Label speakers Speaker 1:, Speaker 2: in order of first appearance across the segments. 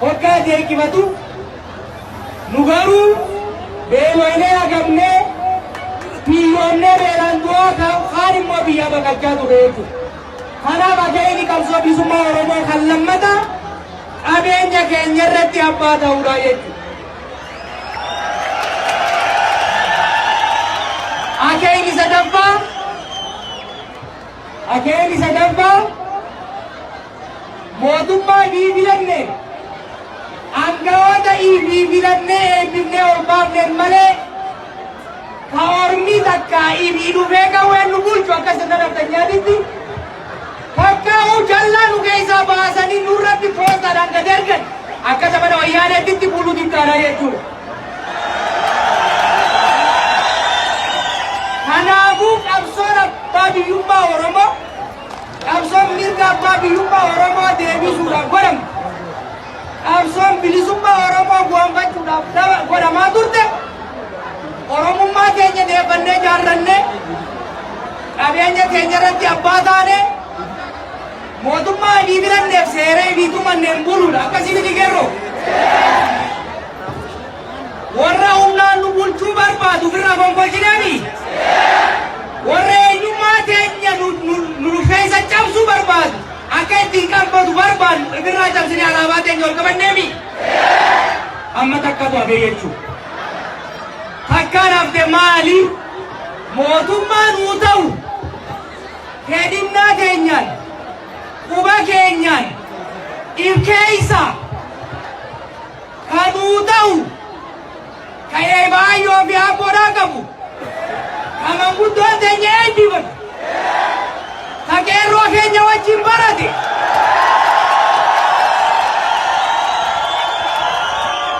Speaker 1: hoggaa deekifatu nu garuu beeloolee agamnee biyyoonnee beelaan du'aa kaan immoo biyya baqachaa ture jechuudha. Kanaaf akeekni qabsoo bilisummaa Oromoo kan lammataa qabeenya keenya irratti abbaa ta'uudha jechuudha. Akeekni sadaffaa mootummaa filanne aangawoota filannee eebbifnee ol baafneen malee ka ormi takka dhufee qawween nu bulchu akka sadaraftanyaatitti fakkaa'uu jallaa nu keessaa baasanii nurratti poostaadhaan gad ergan akka sabana wayyaaneetitti buluutti taana jechuudha. Kanaafuu qabsoon abbaa biyyummaa Oromoo qabsoon mirga abbaa biyyummaa Oromoo deebisuudhaaf godhamu qabsoon bilisummaa Oromoo bu'uureffachuudhaaf godhamaa turte Oromummaa keenya deebannee jaarrannee qabeenya keenya irratti abbaa taane mootummaa filanneef seeree biitumanneen buluudha akkasiin dhigeerroo warra humnaan nu bulchuu barbaadu ofirraa gonkolchineemi warra eenyummaa keenya nu keessa cabsuu barbaadu akka ittiin qabatu barbaadu ofirraa cabsine alaabaa keenya ol qabanneemi amma takkatu hafee jechuudha. Takkaan hafte maali mootummaa nuu ta'u hedhinnaa keenyaan quba keenyaan ilkeessa kan nuu ta'u ka'ee baay'oo fi abboodhaa qabu kan manguddoon teenya eebbifatu kan qeerroo keenya wajjin barate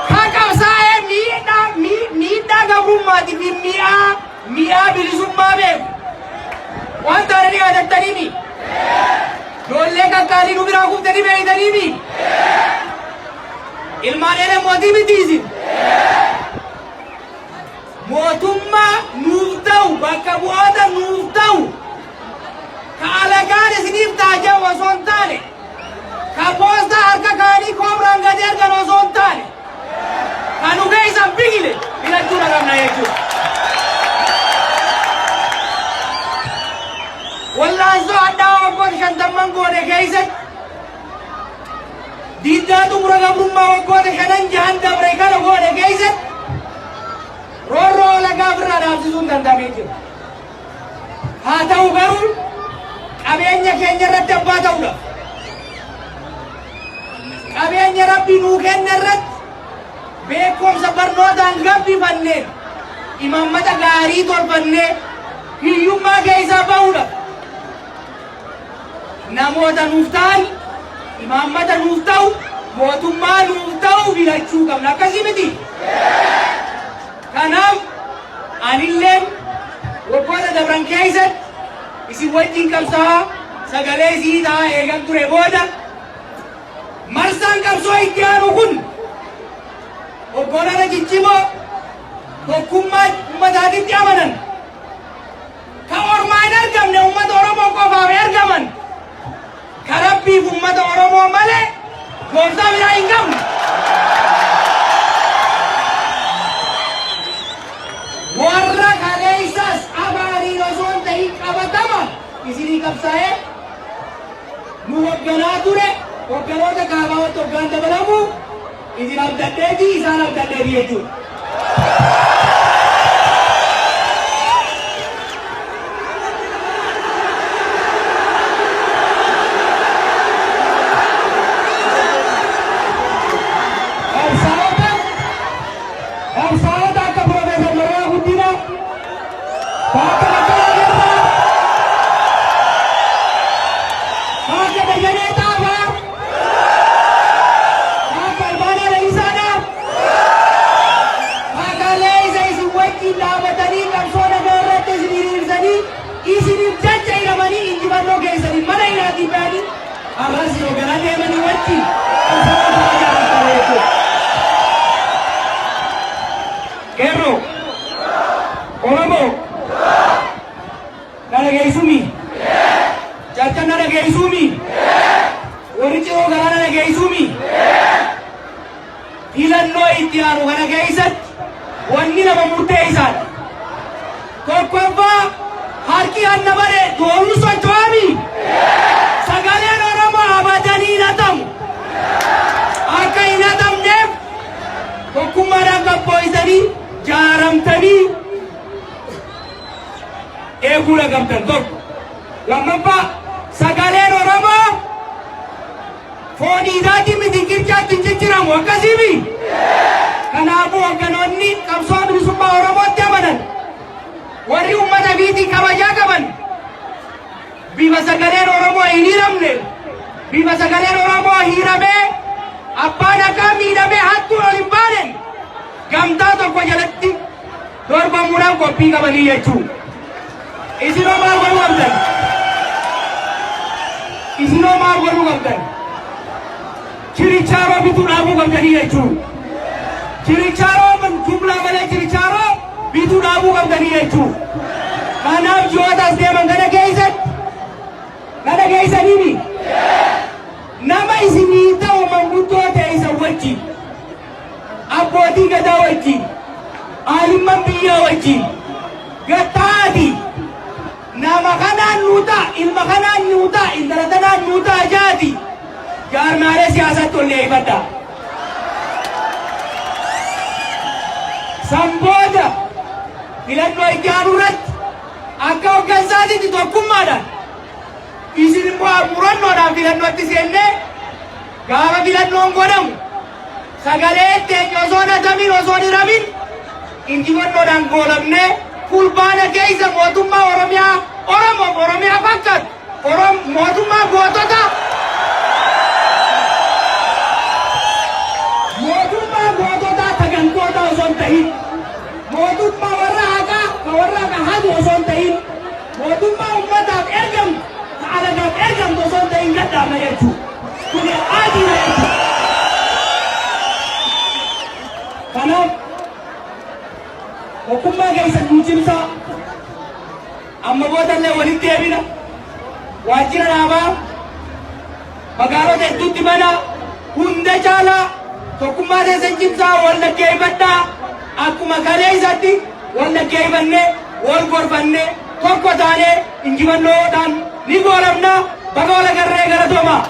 Speaker 1: kan qabsaa'ee miidhaa gabrummaati fi mi'aa bilisummaa beeku waan taananii yaadattaniimi ijoollee kakkaalii nu biraa kuftanii beeytaniimi ilmaan mootii mitiisin mootummaa nuuf ta'u bakka bu'oota nuuf ta'u ka alagaan isiniif taajaa osoo hin taane ka poostaa harka kaanii koobraan gad ergan osoo hin taane ka nu geessan bigile filachuu qabna jechuudha. Wallaansoo addaa waggoota 50 goone keessatti diiddaa xumura gabrummaa waggoota 5 dabre kana goone keessatti roorroo lagaa ofirraa dhaabsisuu hin danda'amee jira. Haa ta'u garuu qabeenya keenya irratti abbaa ta'uudha. Qabeenya rabbi nuu kenne irratti beekumsa barnootaan gabbifannee imaammata gaarii tolfannee hiyyummaa keessaa ba'uudha. Namoota nuuf ta'an imaammata nuuf ta'u mootummaa nuuf ta'u filachuu qabna akkasii miti. Kanaaf anilleen waggoota dabran keessatti isin wajjin qabsaa'aa sagalee isii ta'aa eegan ture booda marsaan qabsoo itti aanu kun hoggantoota ciccimoo tokkummaa uummataatitti amanan ka ormaa hin argamne uummata Oromoo qofaaf ergaman ka rabbiif uummata Oromoo malee gooftaa biraa hin qabne. Warra kaleessas abaariin osoo hin ta'in qabatama isinii qabsaa'ee nu hogganaa ture hogganoota kaabaawatti hoggaan dabalamu isin abdadheetii isaan abdadheetii jechuudha. Kerro, Oromo, nana geisumi, Jachan nana geisumi, Oricho garana nana geisumi, filannoo itti aanu kana keessatti wanni nama murteessan tokkoffaa harki hanna bare doonuu socho'ami sagaleen Oromoo abatanii hidhatamu akka hin hidhatamneef tokkummaadhaan gabboo'isanii jaaramtanii eeguu qabdan tokko lammaffaa sagaleen Oromoo foonii isaatii miti qircaatti hin cicciramu akkasiimi kanaafuu hogganoonni qabsoo bilisummaa Oromootti amanan warri ummata biitii kabajaa qaban bifa sagaleen Oromoo hin hiramne bifa sagaleen Oromoo hiramee abbaan akka miidhamee hattuun ol hin baanen gamtaa tokko jalatti dorgomuudhaan qophii qabanii jechuudha. Isinoo maal godhuu qabdan? Isinoo maal godhuu qabdan? Chirichaaroo bituu dhaabuu qabdanii jechuudha. Chirichaaroo jumlaa malee chirichaaroo bituu dhaabuu qabdanii jechuudha. Kanaaf ji'ootaas deeman kana geessaniini. Nama isinii ta'u manguddoo ta'e isa wajjin, abbootii gadaa wajjin, aalimman biyyaa wajjin, gattaati. Nama kanaan nuutaa, ilma kanaan nuutaa, intala tanaan nuutaa jaati. Jaarmaalee siyaasatti ol leeffadha. Sanbooda filannoo itti aanu irratti akka hooggansaatitti tokkummaadhaan isin immoo murannoodhaan filannootti seennee gaafa filannoon godhamu sagalee teenya osoo natamin osoo hin hiramin injifannoodhaan goolabnee fulbaana keessa mootummaa Oromiyaa fakkaatu mootummaa gootota tagantoota osoo hin ta'in mootummaa warra haqaa hadu osoo hin ta'in mootummaa ummataaf ergamtu alagaaf ergamtu osoo hin ta'in gadhaama jechuudha. Kuni adiidha jechuudha. Kanaaf tokkummaa keessa nuu cimsaa amma boodallee walitti deebina waajjira dhaabaa magaalota hedduutti mana hunda caalaa tokkummaa keessan cimsaa wal dhaggeeffadhaa akkuma kaleessatti wal dhaggeeffannee wal gorfannee tokko taanee injifannoodhaan ni goolabna baga wal agarree galatoomaa.